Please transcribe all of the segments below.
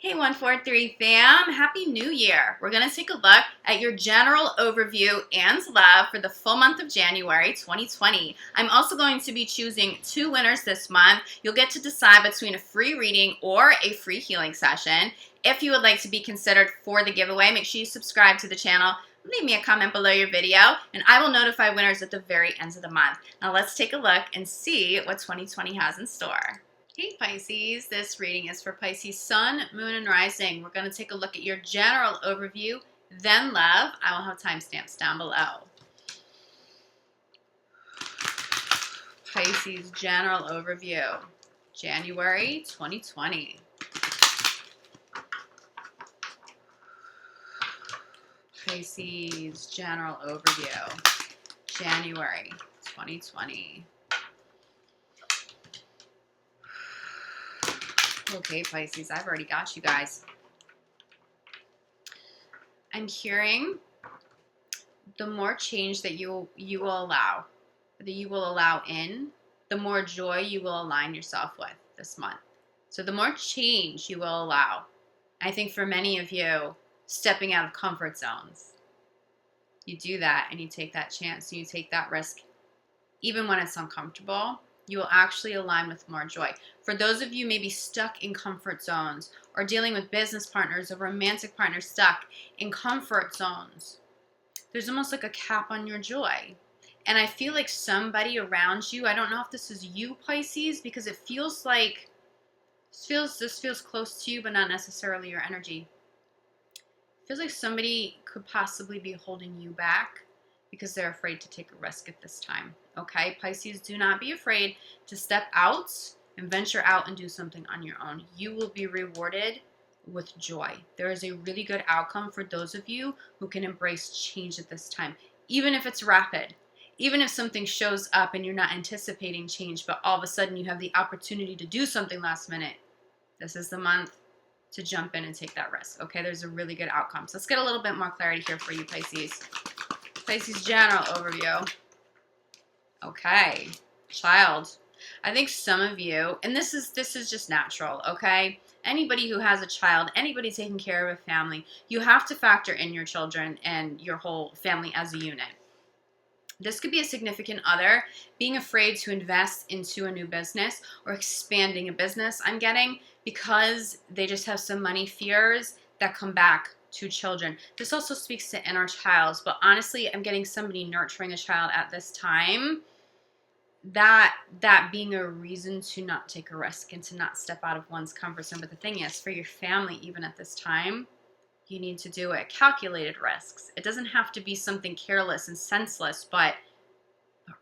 Hey 143 fam, Happy New Year. We're going to take a look at your general overview and love for the full month of January 2020. I'm also going to be choosing 2 winners this month. You'll get to decide between a free reading or a free healing session. If you would like to be considered for the giveaway, make sure you subscribe to the channel. Leave me a comment below your video and I will notify winners at the very end of the month. Now let's take a look and see what 2020 has in store. Hey Pisces, this reading is for Pisces Sun, Moon, and Rising. We're going to take a look at your general overview, then love. I will have timestamps down below. Pisces general overview, January 2020. Pisces general overview, January 2020. Okay, Pisces, I've already got you guys. I'm hearing the more change that you will allow, in, the more joy you will align yourself with this month. So the more change you will allow, I think for many of you, stepping out of comfort zones. You do that and you take that chance and you take that risk, even when it's uncomfortable. You will actually align with more joy. For those of you maybe stuck in comfort zones or dealing with business partners or romantic partners stuck in comfort zones, there's almost like a cap on your joy. And I feel like somebody around you, I don't know if this is you, Pisces, because it feels like, this feels close to you, but not necessarily your energy. It feels like somebody could possibly be holding you back because they're afraid to take a risk at this time. Okay, Pisces, do not be afraid to step out and venture out and do something on your own. You will be rewarded with joy. There is a really good outcome for those of you who can embrace change at this time, even if it's rapid. Even if something shows up and you're not anticipating change, but all of a sudden you have the opportunity to do something last minute. This is the month to jump in and take that risk. Okay, there's a really good outcome. So let's get a little bit more clarity here for you, Pisces. Pisces general overview. Okay, child. I think some of you, and this is just natural, okay? Anybody who has a child, anybody taking care of a family, you have to factor in your children and your whole family as a unit. This could be a significant other being afraid to invest into a new business or expanding a business, I'm getting, because they just have some money fears that come back to children. This also speaks to inner child, but honestly, I'm getting somebody nurturing a child at this time, that being a reason to not take a risk and to not step out of one's comfort zone. But the thing is, for your family, even at this time, you need to do it. Calculated risks. It doesn't have to be something careless and senseless, but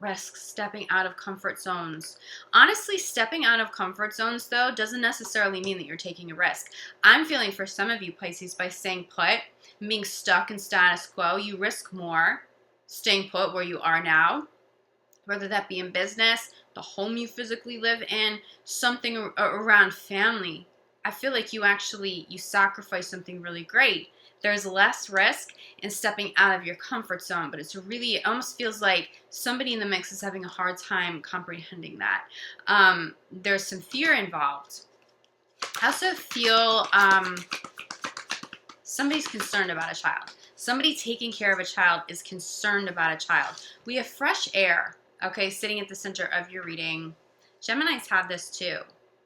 risks, stepping out of comfort zones. Honestly, stepping out of comfort zones, though, doesn't necessarily mean that you're taking a risk. I'm feeling for some of you, Pisces, by staying put, being stuck in status quo, you risk more staying put where you are now, whether that be in business, the home you physically live in, something around family. I feel like you sacrifice something really great. There's less risk in stepping out of your comfort zone, but it almost feels like somebody in the mix is having a hard time comprehending that. There's some fear involved. I also feel somebody's concerned about a child. Somebody taking care of a child is concerned about a child. We have fresh air, okay, sitting at the center of your reading. Geminis have this too.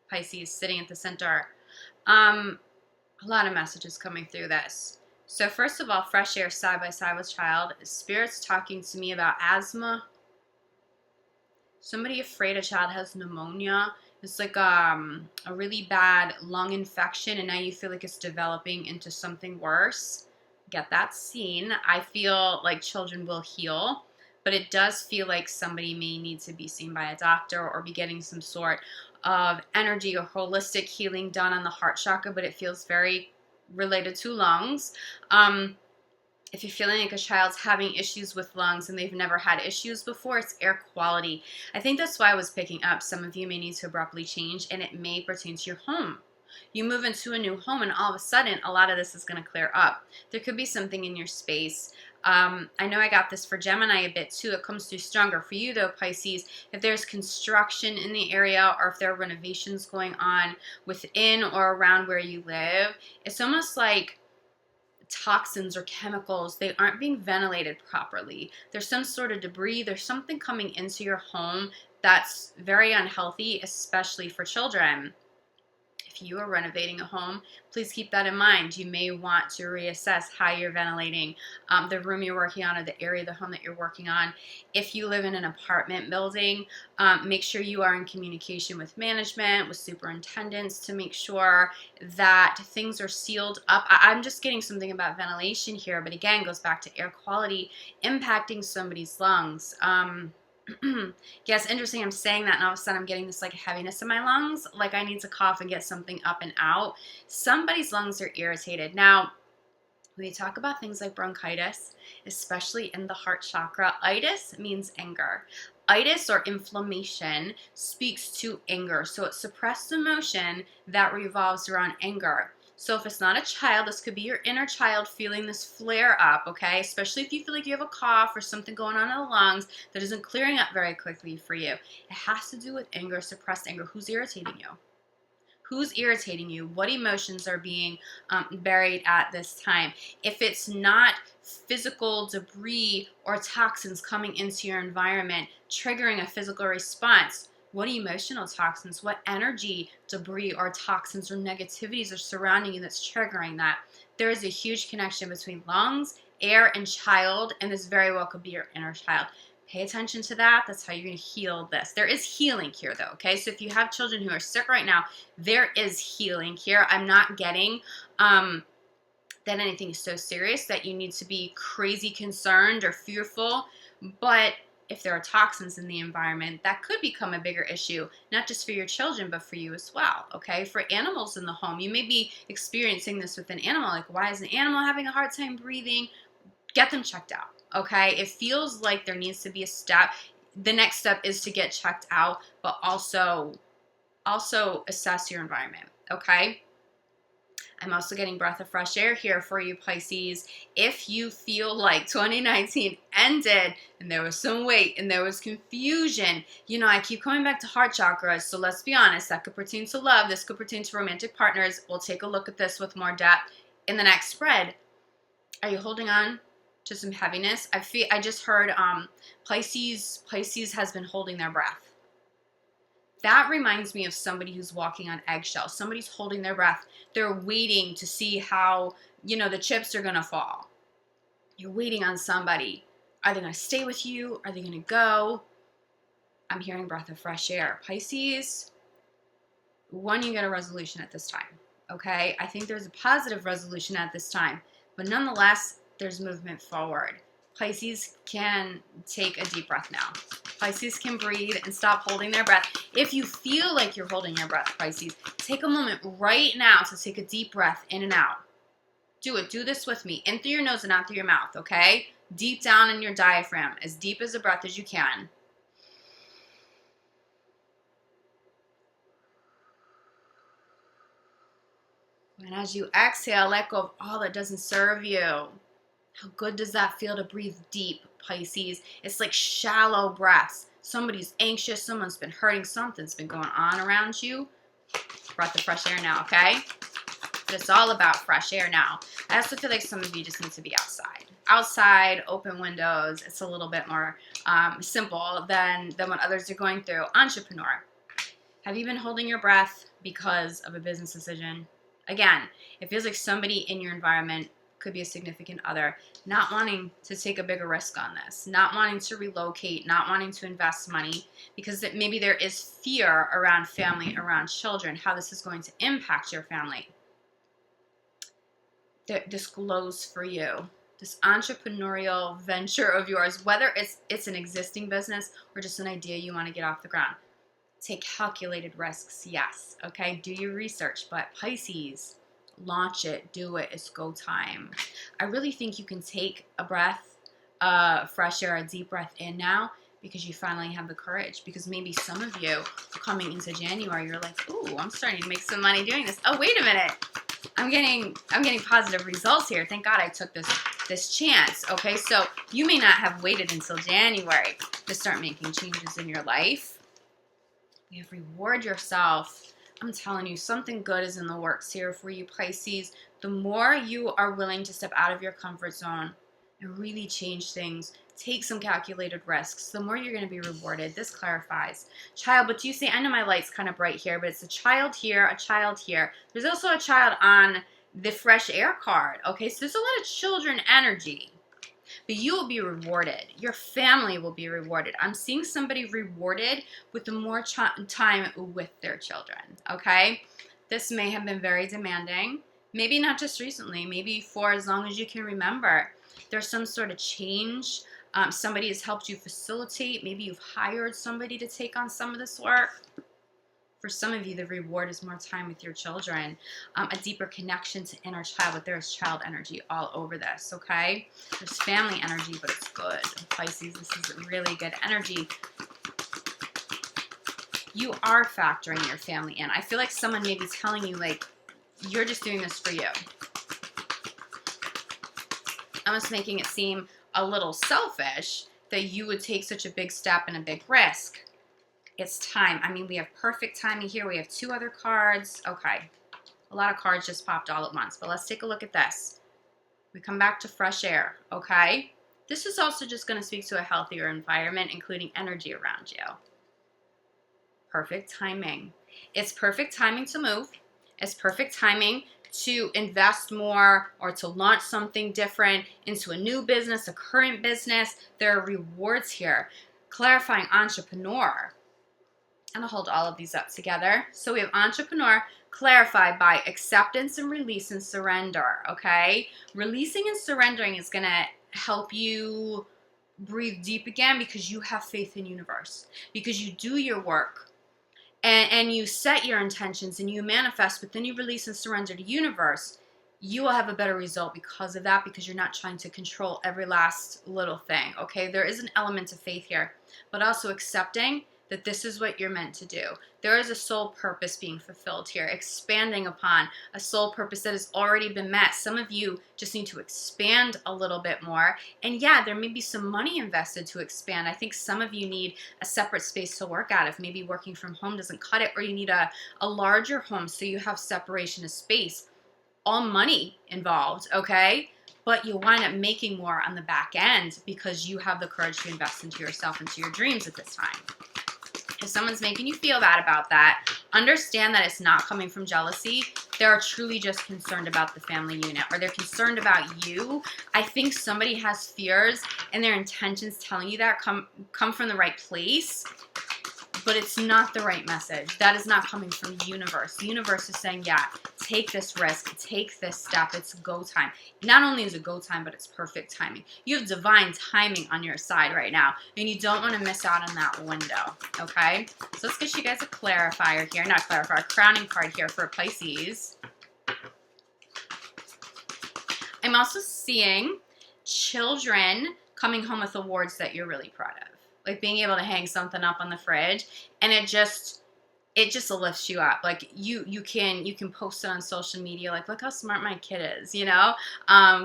Pisces sitting at the center. A lot of messages coming through this. So first of all, fresh air side by side with child. Spirit's talking to me about asthma. Somebody afraid a child has pneumonia. It's like a really bad lung infection, and now you feel like it's developing into something worse. Get that seen. I feel like children will heal, but it does feel like somebody may need to be seen by a doctor or be getting some sort of energy or holistic healing done on the heart chakra, but it feels very related to lungs. If you're feeling like a child's having issues with lungs and they've never had issues before, it's air quality. I think that's why I was picking up some of you may need to abruptly change, and it may pertain to your home. You move into a new home, and all of a sudden, a lot of this is going to clear up. There could be something in your space. I know I got this for Gemini a bit too. It comes through stronger for you though, Pisces. If there's construction in the area, or if there are renovations going on within or around where you live, it's almost like toxins or chemicals, they aren't being ventilated properly. There's some sort of debris, there's something coming into your home that's very unhealthy, especially for children. If you are renovating a home, please keep that in mind. You may want to reassess how you're ventilating the room you're working on, or the area of the home that you're working on. If you live in an apartment building, make sure you are in communication with management, with superintendents, to make sure that things are sealed up. I'm just getting something about ventilation here, but again, goes back to air quality impacting somebody's lungs. Yeah, it's interesting. I'm saying that, and all of a sudden I'm getting this like heaviness in my lungs, like I need to cough and get something up and out. Somebody's lungs are irritated. Now, when you talk about things like bronchitis, especially in the heart chakra, itis means anger. Itis, or inflammation, speaks to anger. So it's suppressed emotion that revolves around anger. So if it's not a child, this could be your inner child feeling this flare up, okay? Especially if you feel like you have a cough or something going on in the lungs that isn't clearing up very quickly for you. It has to do with anger, suppressed anger. Who's irritating you? Who's irritating you? What emotions are being buried at this time? If it's not physical debris or toxins coming into your environment, triggering a physical response, what emotional toxins, what energy, debris, or toxins or negativities are surrounding you that's triggering that? There is a huge connection between lungs, air, and child, and this very well could be your inner child. Pay attention to that. That's how you're going to heal this. There is healing here, though, okay? So if you have children who are sick right now, there is healing here. I'm not getting that anything is so serious that you need to be crazy concerned or fearful, but if there are toxins in the environment, that could become a bigger issue, not just for your children, but for you as well, okay? For animals in the home, you may be experiencing this with an animal, like why is an animal having a hard time breathing? Get them checked out, okay? It feels like there needs to be a step. The next step is to get checked out, but also assess your environment, okay? I'm also getting breath of fresh air here for you, Pisces. If you feel like 2019 ended and there was some weight and there was confusion, you know, I keep coming back to heart chakras, so let's be honest, that could pertain to love, this could pertain to romantic partners. We'll take a look at this with more depth in the next spread. Are you holding on to some heaviness? I just heard Pisces has been holding their breath. That reminds me of somebody who's walking on eggshells. Somebody's holding their breath. They're waiting to see how, you know, the chips are going to fall. You're waiting on somebody. Are they going to stay with you? Are they going to go? I'm hearing breath of fresh air. Pisces, one, you get a resolution at this time, okay? I think there's a positive resolution at this time, but nonetheless, there's movement forward. Pisces can take a deep breath now. Pisces can breathe and stop holding their breath. If you feel like you're holding your breath, Pisces, take a moment right now to take a deep breath in and out. Do it. Do this with me. In through your nose and out through your mouth, okay? Deep down in your diaphragm, as deep as a breath as you can. And as you exhale, let go of all that doesn't serve you. How good does that feel to breathe deep, Pisces? It's like shallow breaths. Somebody's anxious, someone's been hurting, something's been going on around you. Breath of fresh air now, okay? But it's all about fresh air now. I also feel like some of you just need to be outside. Outside, open windows. It's a little bit more simple than what others are going through. Entrepreneur. Have you been holding your breath because of a business decision? Again, it feels like somebody in your environment, could be a significant other, not wanting to take a bigger risk on this, not wanting to relocate, not wanting to invest money, because maybe there is fear around family, around children, how this is going to impact your family. This glows for you. This entrepreneurial venture of yours, whether it's an existing business or just an idea you want to get off the ground. Take calculated risks, yes, okay? Do your research, but Pisces, launch it, do it, it's go time. I really think you can take a breath, fresh air, a deep breath in now, because you finally have the courage. Because maybe some of you coming into January, you're like, ooh, I'm starting to make some money doing this. Oh, wait a minute. I'm getting positive results here. Thank God I took this chance. Okay, so you may not have waited until January to start making changes in your life. You have reward yourself. I'm telling you, something good is in the works here for you, Pisces. The more you are willing to step out of your comfort zone and really change things, take some calculated risks, the more you're going to be rewarded. This clarifies. Child, but do you see, I know my light's kind of bright here, but it's a child here, a child here. There's also a child on the fresh air card, okay? So there's a lot of children energy. But you will be rewarded. Your family will be rewarded. I'm seeing somebody rewarded with the more time with their children, okay? This may have been very demanding. Maybe not just recently. Maybe for as long as you can remember. There's some sort of change. Somebody has helped you facilitate. Maybe you've hired somebody to take on some of this work. For some of you, the reward is more time with your children, a deeper connection to inner child, but there's child energy all over this, okay? There's family energy, but it's good. Pisces, this is really good energy. You are factoring your family in. I feel like someone may be telling you, like, you're just doing this for you. Almost making it seem a little selfish that you would take such a big step and a big risk. It's time. I mean, we have perfect timing here. We have 2 other cards. Okay. A lot of cards just popped all at once. But let's take a look at this. We come back to fresh air. Okay. This is also just going to speak to a healthier environment, including energy around you. Perfect timing. It's perfect timing to move. It's perfect timing to invest more or to launch something different into a new business, a current business. There are rewards here. Clarifying entrepreneur. I'm going to hold all of these up together. So we have entrepreneur, clarified by acceptance and release and surrender, okay? Releasing and surrendering is going to help you breathe deep again because you have faith in universe, because you do your work and you set your intentions and you manifest, but then you release and surrender to universe. You will have a better result because of that, because you're not trying to control every last little thing, okay? There is an element of faith here, but also accepting that this is what you're meant to do. There is a soul purpose being fulfilled here, expanding upon a soul purpose that has already been met. Some of you just need to expand a little bit more. And yeah, there may be some money invested to expand. I think some of you need a separate space to work out. If maybe working from home doesn't cut it, or you need a larger home so you have separation of space. All money involved, okay? But you'll wind up making more on the back end because you have the courage to invest into yourself, into your dreams at this time. If someone's making you feel bad about that, understand that it's not coming from jealousy. They're truly just concerned about the family unit, or they're concerned about you. I think somebody has fears and their intentions telling you that come from the right place, but it's not the right message. That is not coming from the universe. The universe is saying, yeah, take this risk, take this step. It's go time. Not only is it go time, but it's perfect timing. You have divine timing on your side right now, and you don't want to miss out on that window, okay? So let's get you guys a clarifier here. Not clarifier, a crowning card here for Pisces. I'm also seeing children coming home with awards that you're really proud of. Like being able to hang something up on the fridge, and it just lifts you up. Like you can post it on social media, like, look how smart my kid is, you know?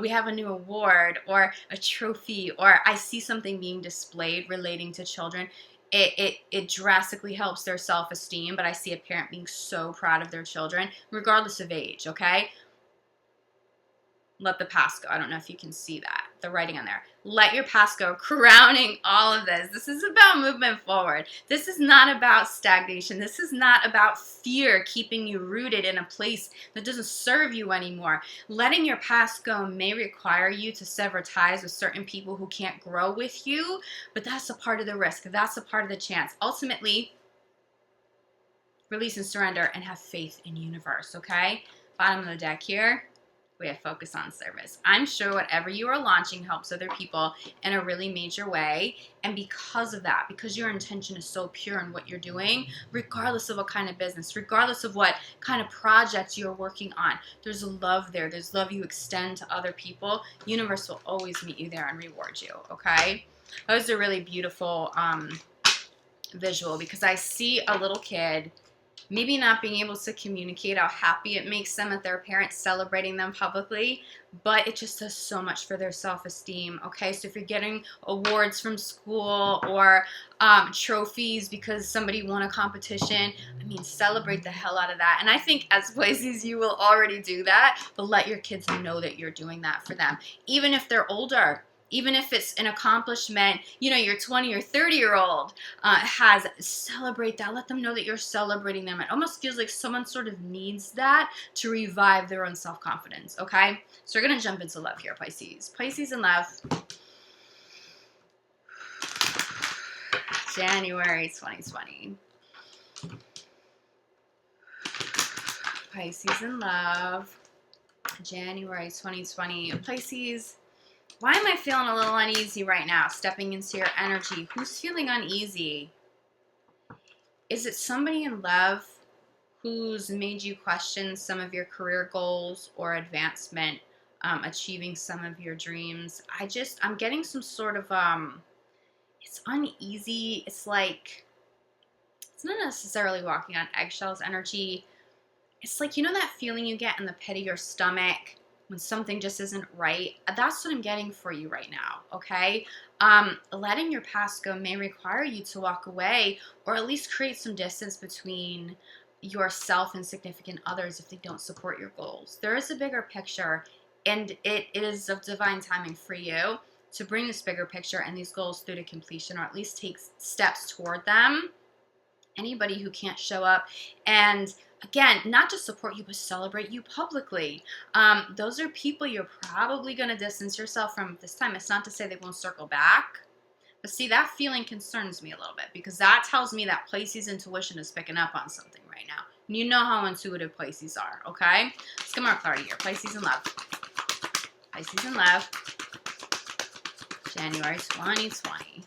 We have a new award or a trophy, or I see something being displayed relating to children. It drastically helps their self-esteem, but I see a parent being so proud of their children, regardless of age, okay? Let the past go. I don't know if you can see that, the writing on there. Let your past go, crowning all of this. This is about movement forward. This is not about stagnation. This is not about fear keeping you rooted in a place that doesn't serve you anymore. Letting your past go may require you to sever ties with certain people who can't grow with you, but that's a part of the risk. That's a part of the chance. Ultimately, release and surrender and have faith in universe, okay? Bottom of the deck here. we have focus on service. I'm sure whatever you are launching helps other people in a really major way. And because of that, because your intention is so pure in what you're doing, regardless of what kind of business, regardless of what kind of project you're working on, there's love there. There's love you extend to other people. Universe will always meet you there and reward you, okay? That was a really beautiful visual, because I see a little kid maybe not being able to communicate how happy it makes them at their parents celebrating them publicly, but it just does so much for their self-esteem, okay? So if you're getting awards from school or trophies because somebody won a competition, I mean, celebrate the hell out of that. And I think as Pisces, you will already do that, but let your kids know that you're doing that for them. Even if they're older, even if it's an accomplishment, you know, your 20 or 30-year-old has, celebrate that. Let them know that you're celebrating them. It almost feels like someone sort of needs that to revive their own self-confidence, okay? So we're going to jump into love here, Pisces. Pisces in love. January 2020. Pisces in love. January 2020. Pisces, why am I feeling a little uneasy right now, stepping into your energy? Who's feeling uneasy? Is it somebody in love who's made you question some of your career goals or advancement, achieving some of your dreams? I'm getting some sort of, it's uneasy. It's like, it's not necessarily walking on eggshells energy. It's like, you know that feeling you get in the pit of your stomach when something just isn't right? That's what I'm getting for you right now, okay? Letting your past go may require you to walk away, or at least create some distance between yourself and significant others if they don't support your goals. There is a bigger picture, and it is of divine timing for you to bring this bigger picture and these goals through to completion, or at least take steps toward them. Anybody who can't show up and, again, not just support you, but celebrate you publicly, those are people you're probably going to distance yourself from this time. It's not to say they won't circle back, but see, that feeling concerns me a little bit, because that tells me that Pisces intuition is picking up on something right now. And you know how intuitive Pisces are, okay? Let's get more clarity here. Pisces in love. Pisces in love. January 2020.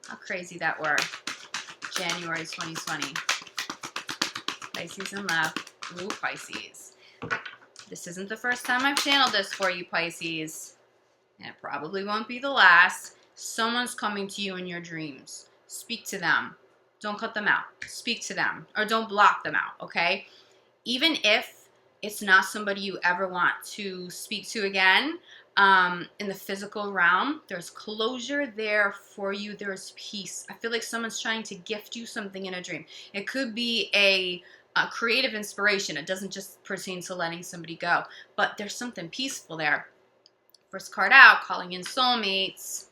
How crazy that were. January 2020. Pisces in love. Ooh, Pisces. This isn't the first time I've channeled this for you, Pisces. And it probably won't be the last. Someone's coming to you in your dreams. Speak to them. Don't cut them out. Speak to them. Or don't block them out, okay? Even if it's not somebody you ever want to speak to again, in the physical realm, there's closure there for you. There's peace. I feel like someone's trying to gift you something in a dream. It could be a creative inspiration. It doesn't just pertain to letting somebody go, but there's something peaceful there. First card out, calling in soulmates.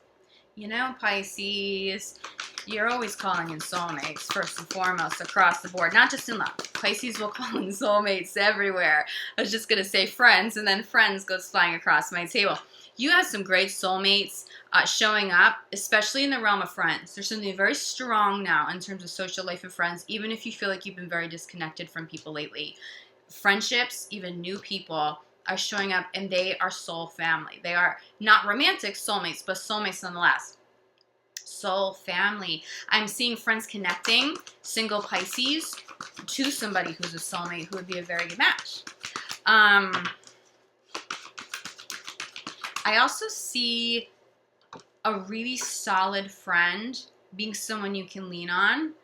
You know, Pisces, you're always calling in soulmates, first and foremost, across the board, not just in love. Pisces will call in soulmates everywhere. I was just going to say friends, and then friends goes flying across my table. You have some great soulmates showing up, especially in the realm of friends. There's something very strong now in terms of social life and friends, even if you feel like you've been very disconnected from people lately. Friendships, even new people, are showing up, and they are soul family. They are not romantic soulmates, but soulmates nonetheless. Soul family. I'm seeing friends connecting, single Pisces, to somebody who's a soulmate who would be a very good match. I also see a really solid friend being someone you can lean on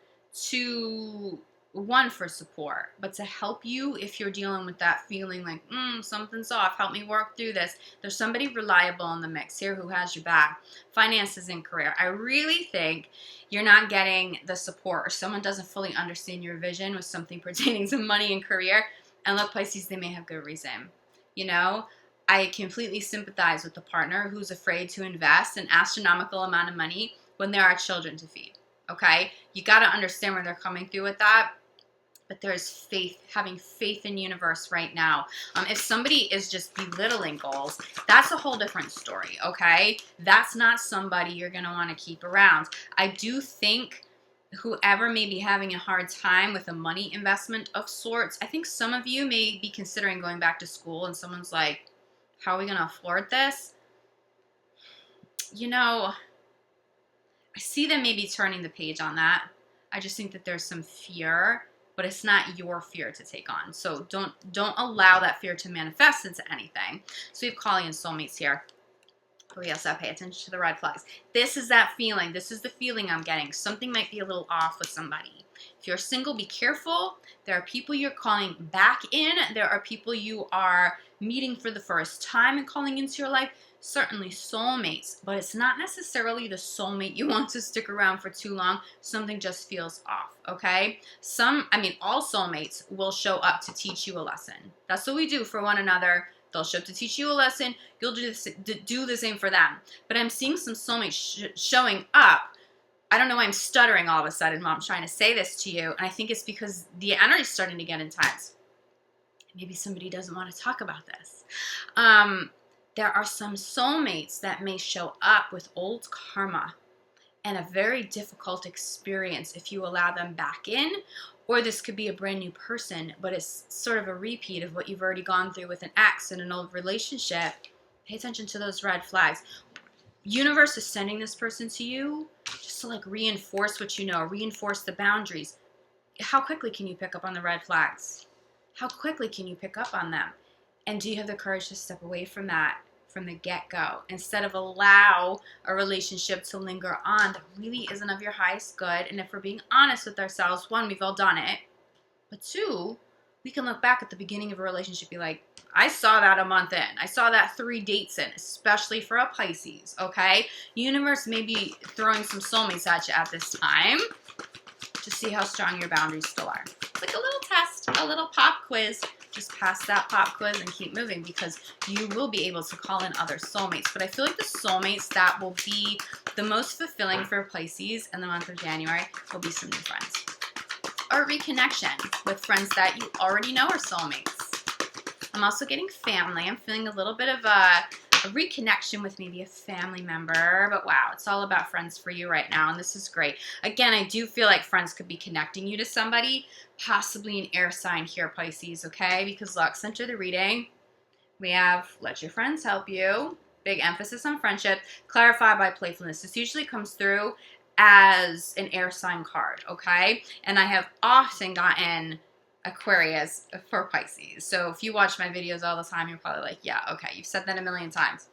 to, one, for support, but to help you if you're dealing with that feeling like, something's off, help me work through this. There's somebody reliable in the mix here who has your back. Finances and career. I really think you're not getting the support, or someone doesn't fully understand your vision with something pertaining to money and career. And look, Pisces, they may have good reason. You know, I completely sympathize with the partner who's afraid to invest an astronomical amount of money when there are children to feed. Okay? You got to understand where they're coming through with that. But there's faith, having faith in universe right now. If somebody is just belittling goals, that's a whole different story, okay? That's not somebody you're going to want to keep around. I do think whoever may be having a hard time with a money investment of sorts, I think some of you may be considering going back to school, and someone's like, How are we going to afford this? You know, I see them maybe turning the page on that. I just think that there's some fear, but it's not your fear to take on. So don't allow that fear to manifest into anything. So we have calling and soulmates here. But we also have to pay attention to the red flags. This is that feeling. This is the feeling I'm getting. Something might be a little off with somebody. If you're single, be careful. There are people you're calling back in. There are people you are meeting for the first time and calling into your life. Certainly soulmates, but it's not necessarily the soulmate you want to stick around for too long. Something just feels off, okay? All soulmates will show up to teach you a lesson. That's what we do for one another. They'll show up to teach you a lesson. You'll do the same for them. But I'm seeing some soulmates showing up. I don't know why I'm stuttering all of a sudden while I'm trying to say this to you. And I think it's because the energy is starting to get intense. Maybe somebody doesn't want to talk about this. There are some soulmates that may show up with old karma and a very difficult experience if you allow them back in. Or this could be a brand new person, but it's sort of a repeat of what you've already gone through with an ex in an old relationship. Pay attention to those red flags. Universe is sending this person to you just to like reinforce what you know, reinforce the boundaries. How quickly can you pick up on the red flags? How quickly can you pick up on them? And do you have the courage to step away from that from the get-go instead of allow a relationship to linger on that really isn't of your highest good? And if we're being honest with ourselves, one, we've all done it. But two, we can look back at the beginning of a relationship and be like, I saw that a month in. I saw that 3 dates in, especially for a Pisces, okay? Universe may be throwing some soulmates at you at this time to see how strong your boundaries still are. It's like a little test, a little pop quiz. Just pass that pop quiz and keep moving because you will be able to call in other soulmates. But I feel like the soulmates that will be the most fulfilling for Pisces in the month of January will be some new friends. Or reconnection with friends that you already know are soulmates. I'm also getting family. I'm feeling a little bit of a reconnection with maybe a family member. But wow, it's all about friends for you right now. And this is great. Again, I do feel like friends could be connecting you to somebody, possibly an air sign here, Pisces, okay? Because look, center the reading. We have let your friends help you. Big emphasis on friendship. Clarify by playfulness. This usually comes through as an air sign card, okay? And I have often gotten Aquarius for Pisces. So if you watch my videos all the time, you're probably like, yeah, okay, you've said that a million times.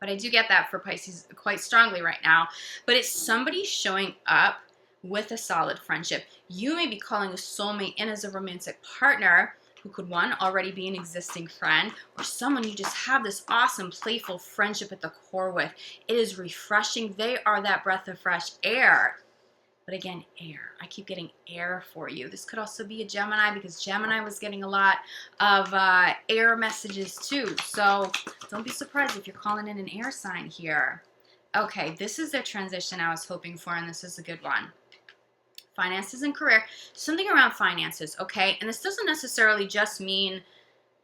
But I do get that for Pisces quite strongly right now. But it's somebody showing up with a solid friendship. You may be calling a soulmate in as a romantic partner who could, one, already be an existing friend, or someone you just have this awesome, playful friendship at the core with. It is refreshing. They are that breath of fresh air. But again, air. I keep getting air for you. This could also be a Gemini because Gemini was getting a lot of air messages too. So don't be surprised if you're calling in an air sign here. Okay, this is the transition I was hoping for, and this is a good one. Finances and career. Something around finances, okay? And this doesn't necessarily just mean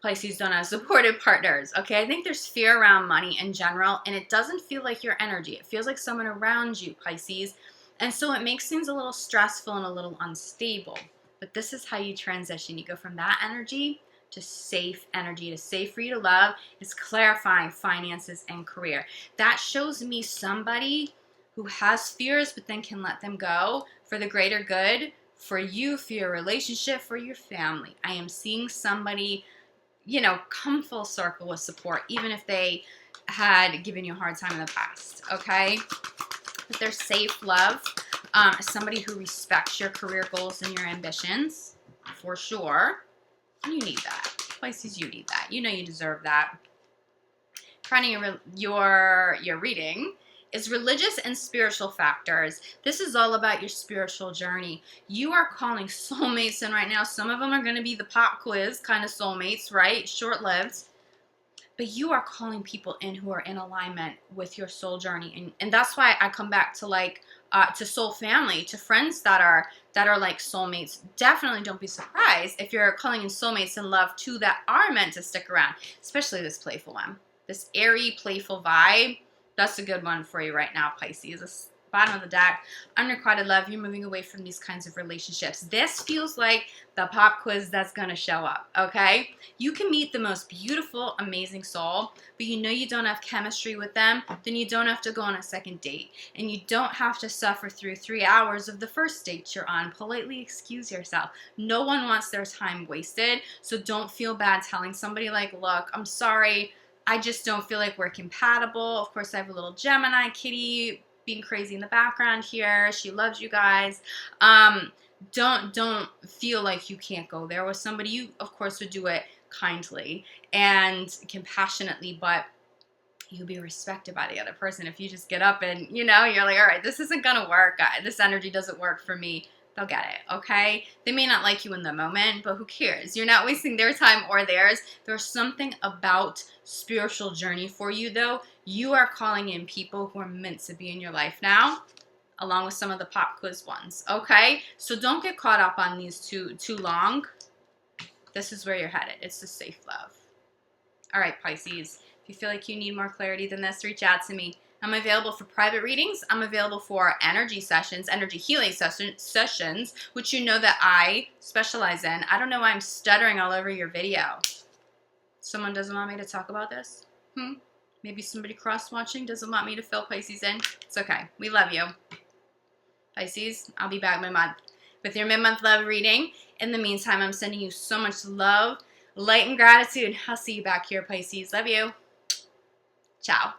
Pisces don't have supportive partners, okay? I think there's fear around money in general, and it doesn't feel like your energy. It feels like someone around you, Pisces. And so it makes things a little stressful and a little unstable. But this is how you transition. You go from that energy to safe energy, to safe for you to love. It's clarifying finances and career. That shows me somebody who has fears but then can let them go for the greater good, for you, for your relationship, for your family. I am seeing somebody, come full circle with support, even if they had given you a hard time in the past, okay? But there's safe love, somebody who respects your career goals and your ambitions, for sure. You need that. Pisces, you need that. You know you deserve that. Crowning your reading is religious and spiritual factors. This is all about your spiritual journey. You are calling soulmates in right now. Some of them are going to be the pop quiz kind of soulmates, right? Short-lived. But you are calling people in who are in alignment with your soul journey. And that's why I come back to to soul family, to friends that are like soulmates. Definitely don't be surprised if you're calling in soulmates in love too that are meant to stick around, especially this playful one. This airy, playful vibe, that's a good one for you right now, Pisces. Bottom of the deck, unrequited love. You're moving away from these kinds of relationships. This feels like the pop quiz that's going to show up, okay? You can meet the most beautiful, amazing soul, but you know you don't have chemistry with them, then you don't have to go on a second date. And you don't have to suffer through 3 hours of the first date you're on. Politely excuse yourself. No one wants their time wasted, so don't feel bad telling somebody like, look, I'm sorry, I just don't feel like we're compatible. Of course, I have a little Gemini kitty being crazy in the background here. She loves you guys. Don't feel like you can't go there with somebody. You, of course, would do it kindly and compassionately, but you'll be respected by the other person. If you just get up and, you're like, all right, this isn't going to work. This energy doesn't work for me. They'll get it, okay? They may not like you in the moment, but who cares? You're not wasting their time or theirs. There's something about spiritual journey for you, though. You are calling in people who are meant to be in your life now, along with some of the pop quiz ones, okay? So don't get caught up on these too long. This is where you're headed. It's the safe love. All right, Pisces. If you feel like you need more clarity than this, reach out to me. I'm available for private readings. I'm available for energy sessions, energy healing sessions, which you know that I specialize in. I don't know why I'm stuttering all over your video. Someone doesn't want me to talk about this? Maybe somebody cross-watching doesn't want me to fill Pisces in? It's okay. We love you. Pisces, I'll be back mid-month with your mid-month love reading. In the meantime, I'm sending you so much love, light, and gratitude. I'll see you back here, Pisces. Love you. Ciao.